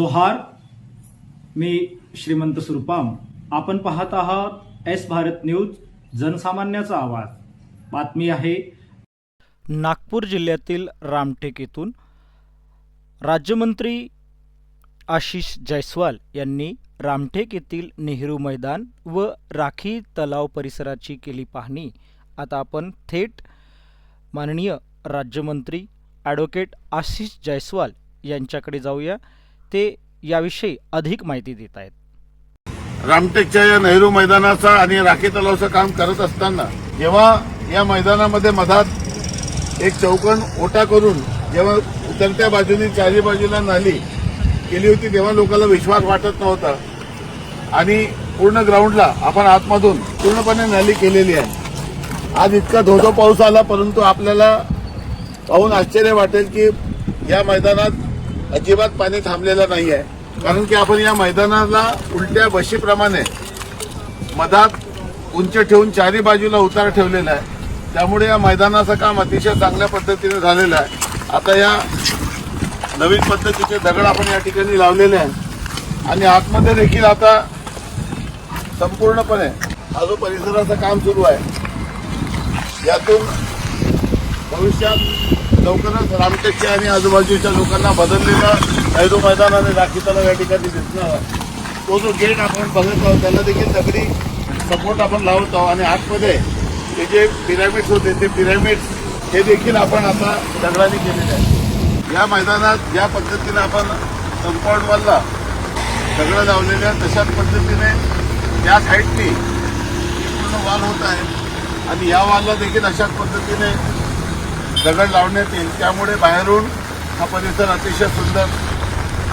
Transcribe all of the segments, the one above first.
जोहार, मी श्रीमंत सुरपाम. आपण पाहत आहात एस भारत न्यूज, जनसामान्याचा आवाज. बातमी आहे नागपूर जिल्ह्यातील रामटेक येथून राज्यमंत्री आशिष जयस्वाल यांनी रामटेक येथील नेहरू मैदान व राखी तलाव परिसराची केली पाहणी. आता आपण थेट माननीय राज्यमंत्री ॲडव्होकेट आशिष जयस्वाल यांच्याकडे जाऊया. ते याविषयी अधिक माहिती देत आहेत. रामटेकच्या या नेहरू मैदानाचा आणि राखी तलावाचं काम करत असताना जेव्हा या मैदानामध्ये मधात एक चौकोन ओटा करून जेव्हा उतरत्या बाजूने चारी बाजूला नाली केली होती तेव्हा लोकांना विश्वास वाटत नव्हता आणि पूर्ण ग्राउंडला आपण आतमधून पूर्णपणे नाली केलेली आहे. आज इतका धोधो पाऊस आला परंतु आपल्याला पाहून आश्चर्य वाटेल की या मैदानात अजिबात पाणी थांबलेलं नाही आहे. कारण की आपण या मैदानाला उलट्या बशीप्रमाणे मधात उंच ठेवून चारी बाजूला उतार ठेवलेला आहे. त्यामुळे या मैदानाचं काम अतिशय चांगल्या पद्धतीने झालेलं आहे. आता या नवीन पद्धतीचे दगड आपण या ठिकाणी लावलेले आहेत आणि आतमध्ये देखील आता संपूर्णपणे हा जो परिसराचं काम सुरू आहे यातून भविष्यात लवकरच रामटेकच्या आणि आजूबाजूच्या लोकांना बदललेला नेहरू मैदान आणि राखी तलाव या ठिकाणी दिसणार आहे. तो जो गेट आपण बघत आहोत त्याला देखील दगडी सपोर्ट आपण लावत आहोत आणि आतमध्ये ते जे पिरॅमिड्स होते ते पिरॅमिड्स हे देखील आपण आता दगडाने केलेले आहेत. या मैदानात ज्या पद्धतीने आपण कंपाऊंड वॉलला दगडं लावलेले आहेत तशाच पद्धतीने या साईडनी पूर्ण वॉल होत आहे आणि या वॉलला देखील अशाच पद्धतीने दगड लावण्यात येईल. त्यामुळे बाहेरून हा परिसर अतिशय सुंदर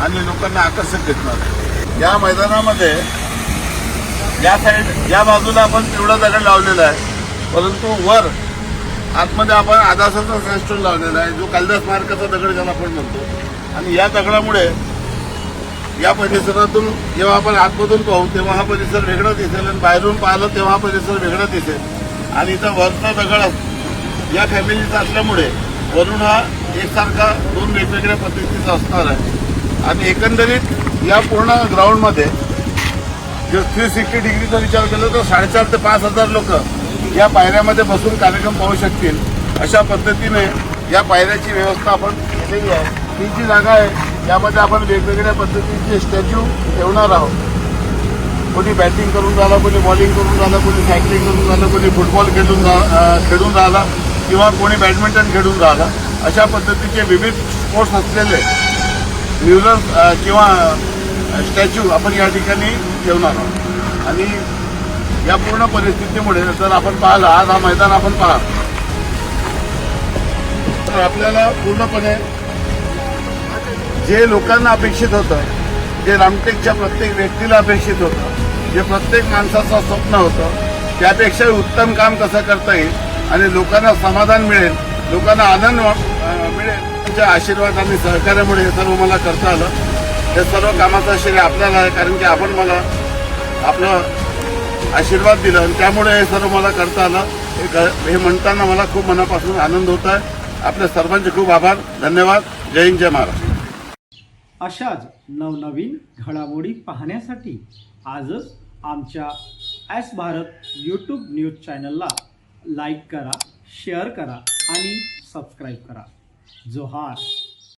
आणि लोकांना आकर्षक दिसणार. या मैदानामध्ये या बाजूला आपण पिवळा दगड लावलेला आहे परंतु वर आतमध्ये आपण आदासाचा सँडस्टोन लावलेला आहे जो कालिदास स्मारकाचा दगड ज्याला आपण म्हणतो. आणि या दगडामुळे या परिसरातून जेव्हा आपण आतमधून पाहू तेव्हा हा परिसर वेगळा दिसेल आणि बाहेरून पाहिलं तेव्हा हा परिसर वेगळा दिसेल. आणि इथं वरचा दगड या फॅमिलीचा असल्यामुळे वरून हा एकसारखा दोन वेगवेगळ्या पद्धतीचा असणार आहे. आणि एकंदरीत या पूर्ण ग्राउंडमध्ये जर 360 डिग्रीचा विचार केला तर 4,500 ते 5,000 लोक या पायऱ्यामध्ये बसून कार्यक्रम पाहू शकतील. अशा पद्धतीने या पायऱ्याची व्यवस्था आपण केलेली आहे. ही जी जागा आहे यामध्ये आपण वेगवेगळ्या पद्धतीचे स्टॅच्यू ठेवणार आहोत. कोणी बॅटिंग करून राहिला, कोणी बॉलिंग करून राहिला, कोणी सायकलिंग करून राहिला, कोणी फुटबॉल खेळून राहिला किंवा कोणी बॅडमिंटन खेळून राहिला. अशा पद्धतीचे विविध स्पोर्ट्स असलेले म्युरल्स किंवा स्टॅच्यू आपण या ठिकाणी ठेवणार आहोत. आणि या पूर्ण परिस्थितीमुळे जर आपण पाहिलं आज हा मैदान आपण पाहा तर आपल्याला पूर्णपणे जे लोकांना अपेक्षित होतं, जे रामटेकच्या प्रत्येक व्यक्तीला अपेक्षित होतं, जे प्रत्येक माणसाचं स्वप्न होतं त्यापेक्षा उत्तम काम कसं करता येईल आणि लोकांना समाधान मिळेल, लोकांना आनंद मिळेल त्यांच्या आशीर्वाद आणि सहकार्यामुळे हे सर्व मला करता आलं. हे सर्व कामाचं श्रेय आपल्याला आहे कारण की आपण मला आपलं आशीर्वाद दिला आणि त्यामुळे हे सर्व मला करता आलं. हे म्हणताना मला खूप मनापासून आनंद होत आहे. आपल्या सर्वांचे खूप आभार, धन्यवाद. जय हिंद, जय महाराष्ट्र. अशाच नवनवीन घडामोडी पाहण्यासाठी आजच आमच्या एस भारत यूट्यूब न्यूज चॅनलला लाईक करा, शेअर करा आणि सबस्क्राईब करा. जोहार.